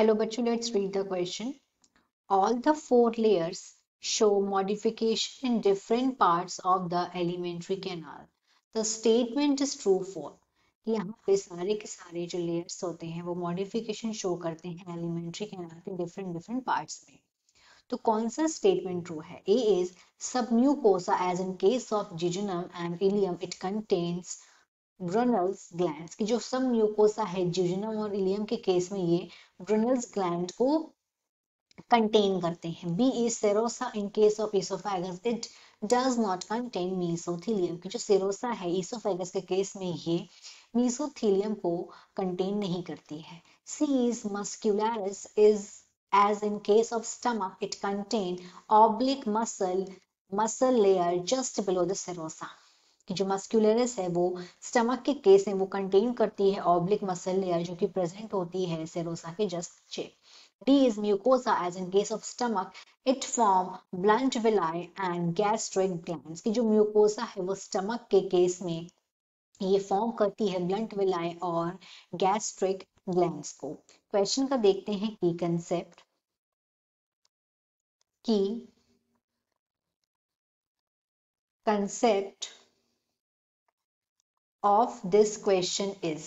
Hello बच्चों, let's read the question. All the four layers show modification in different parts of the alimentary canal. The statement is true for. यहाँ पे सारे के सारे जो layers होते हैं वो modification show करते हैं alimentary canal के different parts में. तो कौन सा statement true है? A is submucosa as in case of jejunum and ileum it contains Brunner's glands की जो सब म्यूकोसा है जिजुनम और इलियम के केस में ये ब्रुनल्स ग्लैंड को कंटेन करते हैं. B is serosa in case of oesophagus it does not contain mesothelium की जो सेरोसा है इसोफेगस के केस में ये मीसोथीलियम को कंटेन नहीं करती है. C is muscularis is as in case of stomach it contain oblique muscle layer just below the serosa कि जो मस्कुलरिस है वो स्टमक के केस में वो कंटेन करती है ऑब्लिक मसल लेयर जो कि प्रेजेंट होती है सेरोसा के जस्ट नीचे. D is mucosa as in case of stomach it form blunt villi and gastric glands कि जो म्यूकोसा है वो स्टमक के केस में ये फॉर्म करती है ब्लंट विलाई और गैस्ट्रिक ग्लैंड्स को. क्वेश्चन का देखते हैं की कंसेप्ट. की concept of this question is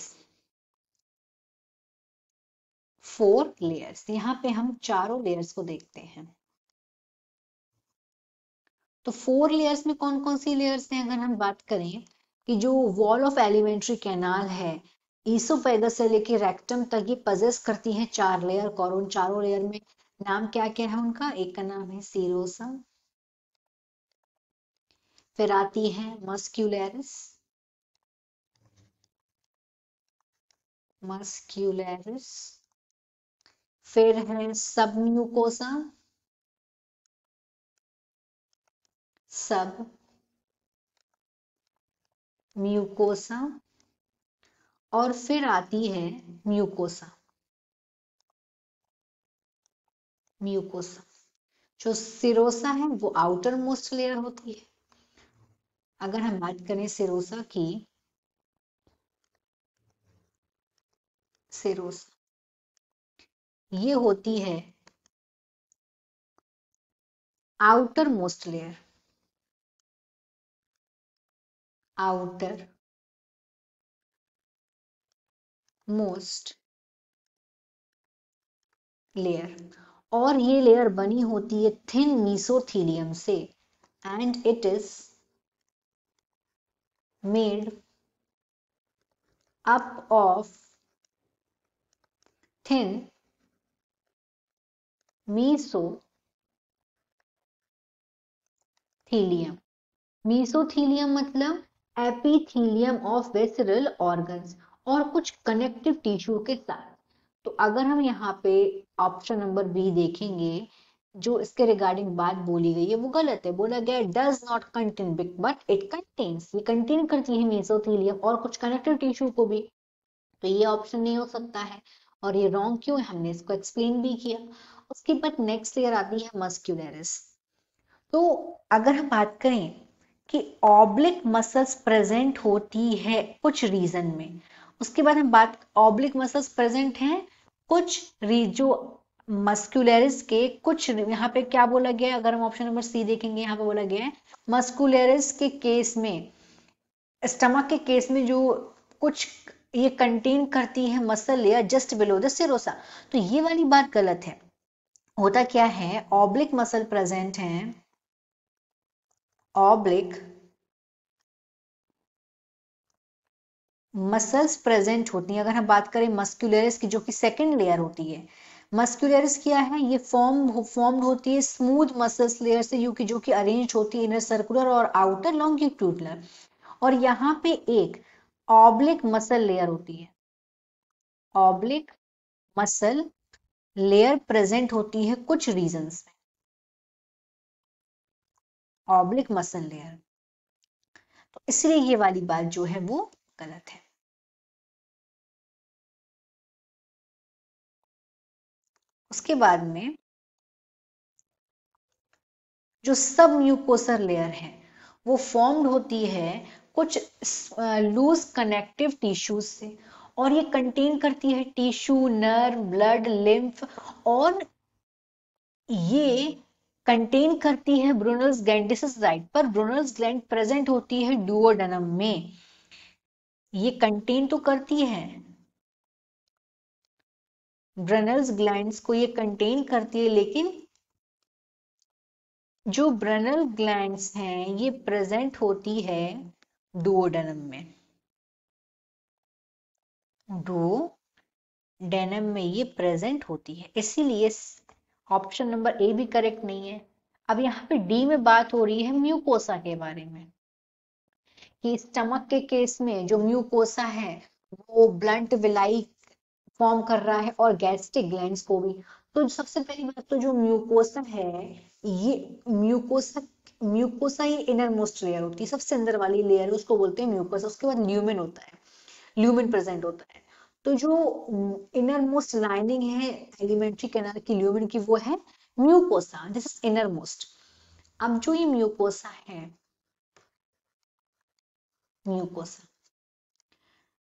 4 layers. यहाँ पे हम चारों लेयर्स को देखते हैं. तो 4 लेयर्स में कौन कौन सी लेयर्स हैं? अगर हम बात करें कि जो वॉल ऑफ एलिमेंट्री कैनाल है ईसोफेगस से लेके रेक्टम तक ये पजेस करती हैं 4 लेयर और उन चारों लेयर में नाम क्या क्या है उनका? एक का नाम है सीरोसा, फिर आती है मस्क्यूलरिस, फिर है सबम्यूकोसा, सब म्यूकोसा और फिर आती है म्यूकोसा. जो सिरोसा है वो आउटर मोस्ट लेयर होती है. अगर हम बात करें सिरोसा की, सिरोसा ये होती है outer most layer, outer most layer और ये लेयर बनी होती है थिन मीसोथीलियम से and it is made up of thin mesothelium. Mesothelium मतलब एपिथीलियम ऑफ वेसरल ऑर्गन्स और कुछ कनेक्टिव टिश्यू के साथ. तो अगर हम यहाँ पे ऑप्शन नंबर बी देखेंगे जो इसके रिगार्डिंग बात बोली गई है वो गलत है. बोला गया does not contain but it contains, ये कंटेन करती है मेसोथीलियम और कुछ कनेक्टिव टिश्यू को भी. तो ये ऑप्शन नहीं हो सकता है और ये रॉन्ग क्यों है हमने इसको एक्सप्लेन भी किया. उसके बाद नेक्स्ट लेयर आती है मस्क्यूलरिस. तो अगर हम बात करें कि ऑब्लिक मसल्स प्रेजेंट होती है कुछ रीजन में, उसके बाद हम बात ऑब्लिक मसल्स प्रेजेंट हैं कुछ जो मस्कुलरिस के कुछ यहाँ पे क्या बोला गया है? अगर हम ऑप्शन नंबर सी देखेंगे यहाँ पे बोला गया है मस्कुलरिस के केस में, स्टमक के केस में जो कुछ ये कंटेन करती है muscle layer just below the serosa. तो ये वाली बात गलत है. होता क्या है ऑब्लिक मसल प्रेजेंट है, ऑब्लिक मसल्स प्रेजेंट होती हैं. अगर हम बात करें मस्कुलरिस की जो कि सेकंड लेयर होती है, मस्कुलरिस क्या है? ये फॉर्म्ड होती है स्मूथ मसल्स लेयर से जो कि अरेंज होती है इनर सर्कुलर और आउटर लॉन्गिट्यूडनल. और यहाँ पे एक ऑब्लिक मसल लेयर होती है, ऑब्लिक मसल लेयर प्रेजेंट होती है कुछ रीजंस में, ऑब्लिक मसल लेयर. तो इसलिए ये वाली बात जो है वो गलत है. उसके बाद में जो सब म्यूकोसर लेयर है वो फॉर्म्ड होती है कुछ लूज कनेक्टिव टिश्यूज से और ये कंटेन करती है टिश्यू, नर्व, ब्लड, लिम्फ, और ये कंटेन करती है ब्रुनल्स ग्लैंड। दिस इज राइट, पर ब्रुनल्स ग्लैंड प्रेजेंट होती है डुओडेनम में। ये कंटेन तो करती है, ब्रनल्स ग्लैंड्स को ये कंटेन करती है, लेकिन जो ब्रनल ग्लैंड्स हैं ये प्रेजेंट होती है डुओडेनम में। डुओडेनम में ये प्रेजेंट होती है, इसीलिए ऑप्शन नंबर ए भी करेक्ट नहीं है। अब यहाँ पे डी में बात हो रही है म्यूकोसा के बारे में, कि स्टमक के केस में जो म्यूकोसा है वो ब्लंट विलाई फॉर्म कर रहा है, और गैस्ट्रिक ग्लैंड्स को भी। तो सबसे पहली बात तो जो म्यूकोसा है, ये म्यूकोसा म्यूकोसा ही इनर मोस्ट लेयर होती है, सबसे अंदर वाली लेयर उसको बोलते हैं म्यूकोसा। उसके बाद ल्यूमेन होता है, ल्यूमेन प्रेजेंट होता है। तो जो इनर मोस्ट लाइनिंग है एलिमेंट्री कैनाल की ल्यूमेन की, वो है mucosa, this is inner most. अब जो ये म्यूकोसा है, mucosa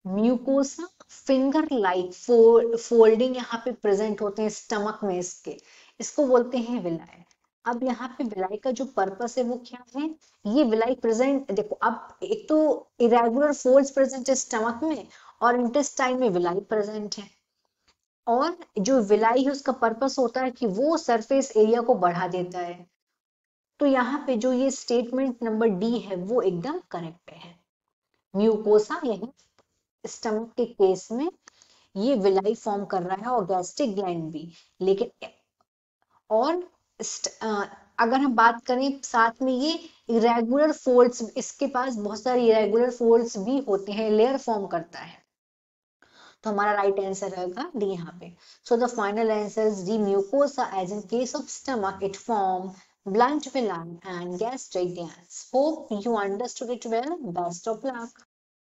mucosa finger like folding यहाँ पे प्रेजेंट होते हैं स्टमक में इसके, इसको बोलते हैं विलाई। अब यहाँ पे विलाई का जो पर्पस है वो क्या है, ये विलाई प्रेजेंट, देखो अब एक तो इरेगुलर फोल्ड्स प्रेजेंट है स्टमक में, और इंटेस्टाइन में विलाई प्रेजेंट है। और जो विलाई है उसका पर्पस होता है कि वो सरफेस एरिया को बढ़ा देता है। तो यहाँ पे जो ये स्टेटमेंट नंबर डी है वो एकदम करेक्ट है। म्यूकोसा यही स्टमक के केस में ये विलाई फॉर्म कर रहा है, और गैस्ट्रिक ग्लैंड भी। लेकिन और अगर हम बात करें साथ में ये इरेगुलर फोल्ड्स, इसके पास बहुत सारे इरेगुलर फोल्ड्स भी होते हैं, लेयर फॉर्म करता है। तो हमारा राइट आंसर रहेगा डी यहाँ पे। So the final answer is D, mucosa, as in case of stomach it form blunt villi and gastric glands. Hope you understood it well. Best of luck.